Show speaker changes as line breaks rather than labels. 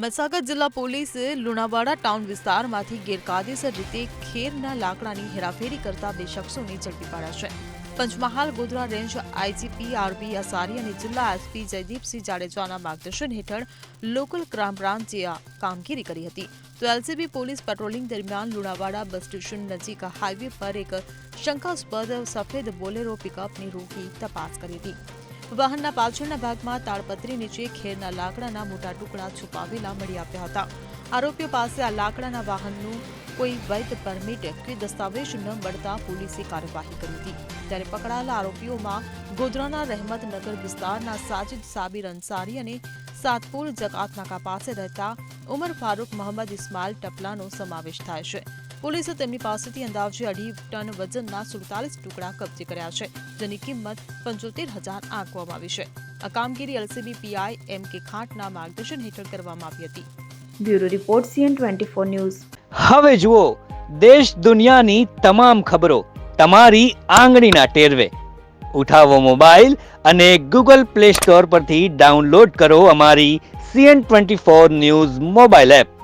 મહીસાગર જિલ્લા પોલીસે લુણાવાડા ટાઉન વિસ્તારમાંથી ગેરકાયદેસર રીતે ખેરના લાકડાની હેરાફેરી કરતા 2 શખ્સોને ઝડપી પાડ્યા છે. Panchmahal Godhra range IGP R B Asari અને જિલ્લા એસપી જયદીપસિંહ જાડેજાના માર્ગદર્શન હેઠળ લોકલ ક્રાઇમ બ્રાન્ચે આ કામગીરી કરી હતી. તો એલસીબી પોલીસ પેટ્રોલિંગ દરમિયાન લુણાવાડા બસ સ્ટેશન નજીક હાઈવે પર એક શંકાસ્પદ સફેદ બોલેરો પિકઅપની રોકી તપાસ કરી હતી. વાહનના પાછળના ભાગમાં તાડપત્રી નીચે ખેરના લાકડાના મોટા ટુકડા છુપાવેલા મળી આવ્યા હતા. આરોપીઓ પાસે આ લાકડાના વાહનનું કોઈ વૈધ પરમિટ કે દસ્તાવેજ ન મળતા પોલીસે કાર્યવાહી કરી હતી. ત્યારે પકડાયેલા આરોપીઓમાં ગોધરાના રહેમતનગર વિસ્તારના સાજિદ સાબિર અંસારી અને સાતપુર જકાતનાકા પાસે રહેતા ઉમર ફારૂક મોહમ્મદ ઇસ્માઇલ ટપલાનો સમાવેશ થાય છે. પોલીસે તેમની પાસેથી અંદાજે 2.5 ટન વજનના 47 ટુકડા કબજે કર્યા છે, જેની કિંમત 75,000 આંકવામાં આવી છે. આ કામગીરી એલસીબી પીઆઈ એમ.કે. ખાંટના માર્ગદર્શન હેઠળ કરવામાં આવી હતી.
Bureau report CN24 news.
હવે જુઓ દેશ દુનિયાની તમામ ખબરો તમારી આંગળીના ટેરવે. ઉઠાવો મોબાઈલ અને ગૂગલ પ્લે સ્ટોર પરથી ડાઉનલોડ કરો અમારી CN24 ન્યૂઝ મોબાઈલ એપ.